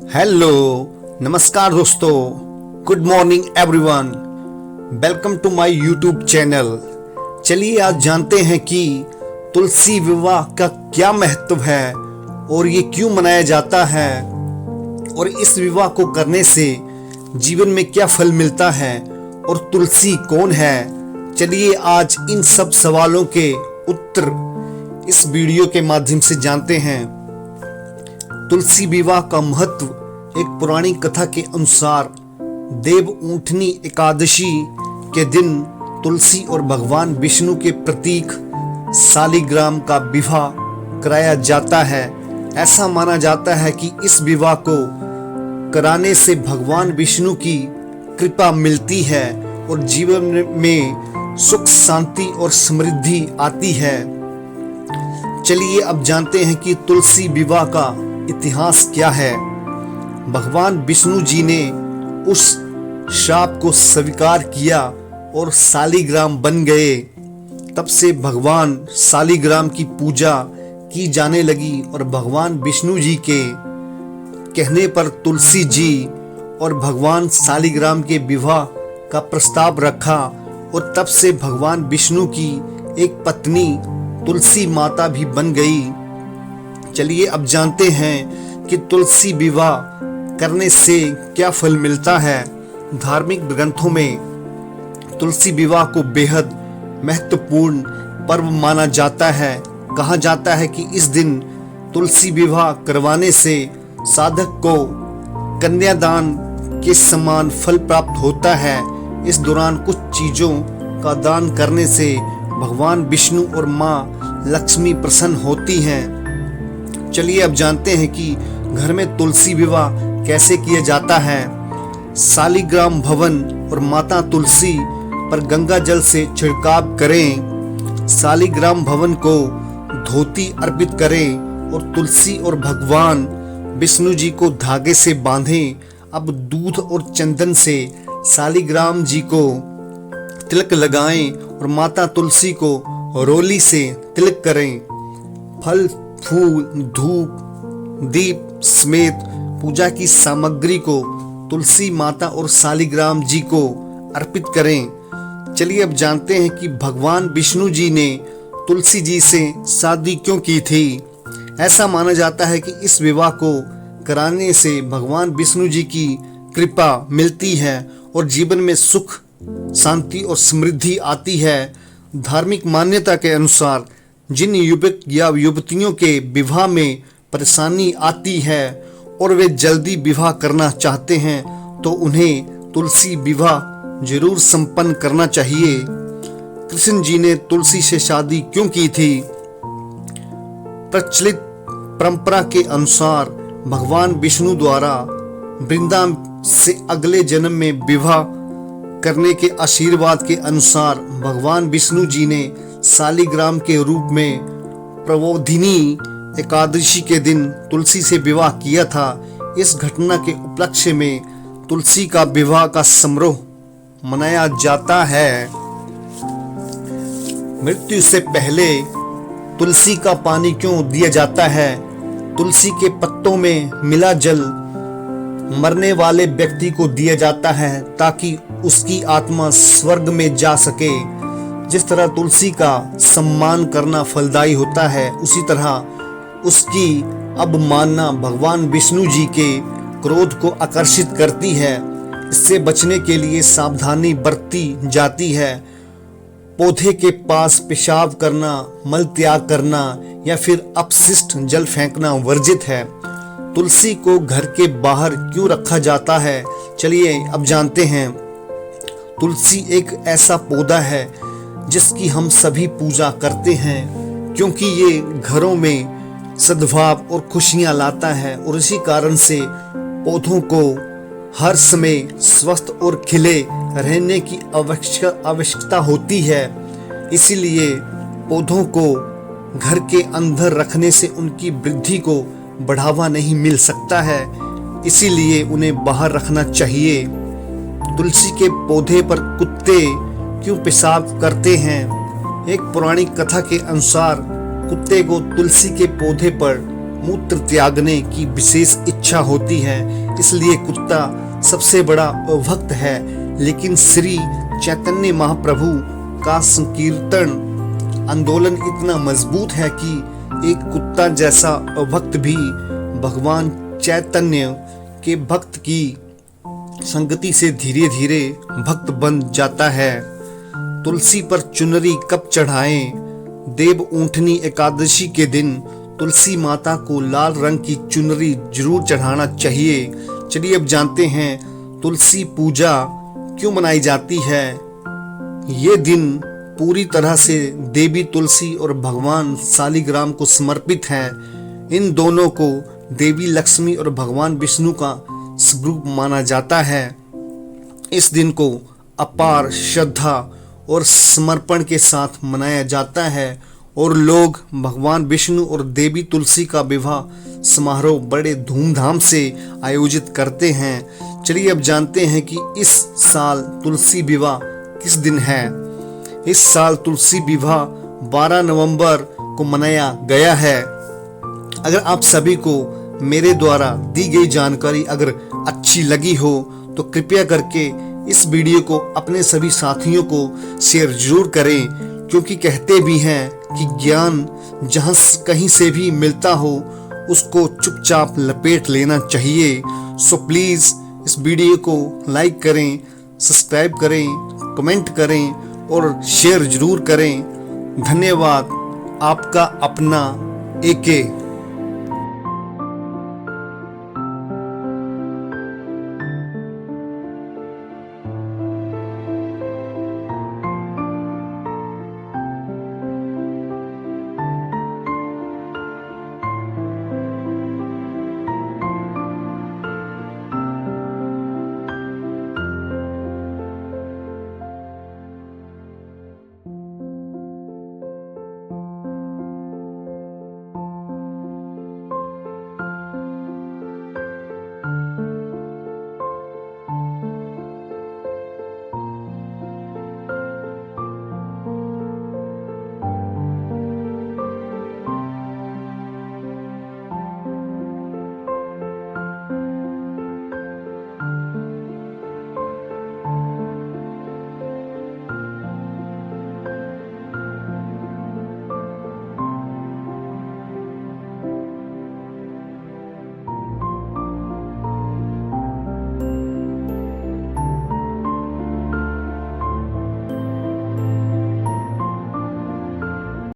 Hello, नमस्कार दोस्तों, good morning everyone, welcome to my YouTube channel. चलिए आज जानते हैं कि तुलसी विवाह का क्या महत्व है और ये क्यों मनाया जाता है और इस विवाह को करने से जीवन में क्या फल मिलता है और तुलसी कौन है। चलिए आज इन सब सवालों के उत्तर इस वीडियो के माध्यम से जानते हैं। तुलसी विवाह का महत्व एक पुरानी कथा के अनुसार देव ऊंटनी एकादशी के दिन तुलसी और भगवान विष्णु के प्रतीक सालिग्राम का विवाह कराया जाता है। ऐसा माना जाता है कि इस विवाह को कराने से भगवान विष्णु की कृपा मिलती है और जीवन में सुख शांति और समृद्धि आती है। चलिए अब जानते हैं कि तुलसी विवाह का इतिहास क्या है। भगवान विष्णु जी ने उस शाप को स्वीकार किया और सालिग्राम बन गए। तब से भगवान सालिग्राम की पूजा की जाने लगी और भगवान विष्णु जी के कहने पर तुलसी जी और भगवान सालिग्राम के विवाह का प्रस्ताव रखा और तब से भगवान विष्णु की एक पत्नी तुलसी माता भी बन गई। चलिए अब जानते हैं कि तुलसी विवाह करने से क्या फल मिलता है। धार्मिक ग्रंथों में तुलसी विवाह को बेहद महत्वपूर्ण पर्व माना जाता है। कहा जाता है कि इस दिन तुलसी विवाह करवाने से साधक को कन्यादान के समान फल प्राप्त होता है। इस दौरान कुछ चीजों का दान करने से भगवान विष्णु और माँ लक्ष्मी प्रसन्न होती हैं। चलिए अब जानते हैं कि घर में तुलसी विवाह कैसे किया जाता है। सालिग्राम भवन और माता तुलसी पर गंगा जल से छिड़काव करें। सालिग्राम भवन को धोती अर्पित करें और तुलसी और भगवान विष्णु जी को धागे से बांधें। अब दूध और चंदन से सालिग्राम जी को तिलक लगाएं और माता तुलसी को रोली से तिलक करें। फल फूल धूप दीप समेत पूजा की सामग्री को तुलसी माता और सालिग्राम जी को अर्पित करें। चलिए अब जानते हैं कि भगवान विष्णु जी ने तुलसी जी से शादी क्यों की थी। ऐसा माना जाता है कि इस विवाह को कराने से भगवान विष्णु जी की कृपा मिलती है और जीवन में सुख शांति और समृद्धि आती है। धार्मिक मान्यता के अनुसार जिन युवक या युवतियों के विवाह में परेशानी आती है और वे जल्दी विवाह करना चाहते हैं तो उन्हें तुलसी विवाह जरूर संपन्न करना चाहिए। कृष्ण जी ने तुलसी से शादी क्यों की थी। प्रचलित परंपरा के अनुसार भगवान विष्णु द्वारा वृंदा से अगले जन्म में विवाह करने के आशीर्वाद के अनुसार भगवान विष्णु जी ने सालिग्राम के रूप में प्रबोधिनी एकादशी के दिन तुलसी से विवाह किया था। इस घटना के उपलक्ष्य में तुलसी का विवाह का समारोह मनाया जाता है। मृत्यु से पहले तुलसी का पानी क्यों दिया जाता है। तुलसी के पत्तों में मिला जल मरने वाले व्यक्ति को दिया जाता है ताकि उसकी आत्मा स्वर्ग में जा सके। जिस तरह तुलसी का सम्मान करना फलदायी होता है, उसी तरह उसकी अवमानना भगवान विष्णु जी के क्रोध को आकर्षित करती है। इससे बचने के लिए सावधानी बरती जाती है। पौधे के पास पेशाब करना, मल त्याग करना या फिर अपशिष्ट जल फेंकना वर्जित है। तुलसी को घर के बाहर क्यों रखा जाता है। चलिए अब जानते हैं। तुलसी एक ऐसा पौधा है जिसकी हम सभी पूजा करते हैं क्योंकि ये घरों में सद्भाव और खुशियां लाता है और इसी कारण से पौधों को हर समय स्वस्थ और खिले रहने की आवश्यकता होती है। इसीलिए पौधों को घर के अंदर रखने से उनकी वृद्धि को बढ़ावा नहीं मिल सकता है, इसीलिए उन्हें बाहर रखना चाहिए। तुलसी के पौधे पर कुत्ते क्यों पेशाब करते हैं। एक पुरानी कथा के अनुसार कुत्ते को तुलसी के पौधे पर मूत्र त्यागने की विशेष इच्छा होती है, इसलिए कुत्ता सबसे बड़ा भक्त है। लेकिन श्री चैतन्य महाप्रभु का संकीर्तन आंदोलन इतना मजबूत है कि एक कुत्ता जैसा भक्त भी भगवान चैतन्य के भक्त की संगति से धीरे धीरे भक्त बन जाता है। तुलसी पर चुनरी कब चढ़ाएं? देव ऊंठनी एकादशी के दिन तुलसी माता को लाल रंग की चुनरी जरूर चढ़ाना चाहिए। चलिए अब जानते हैं तुलसी पूजा क्यों मनाई जाती है। ये दिन पूरी तरह से देवी तुलसी और भगवान शालिग्राम को समर्पित है। इन दोनों को देवी लक्ष्मी और भगवान विष्णु का स्वरूप माना जाता है। इस दिन को अपार श्रद्धा और समर्पण के साथ मनाया जाता है और लोग भगवान विष्णु और देवी तुलसी का विवाह समारोह बड़े धूमधाम से आयोजित करते हैं। चलिए अब जानते हैं कि इस साल तुलसी विवाह किस दिन है। इस साल तुलसी विवाह 12 नवंबर को मनाया गया है। अगर आप सभी को मेरे द्वारा दी गई जानकारी अगर अच्छी लगी हो तो कृपया करके इस वीडियो को अपने सभी साथियों को शेयर जरूर करें, क्योंकि कहते भी हैं कि ज्ञान जहां कहीं से भी मिलता हो उसको चुपचाप लपेट लेना चाहिए। सो प्लीज़ इस वीडियो को लाइक करें, सब्सक्राइब करें, कमेंट करें और शेयर जरूर करें। धन्यवाद। आपका अपना AK।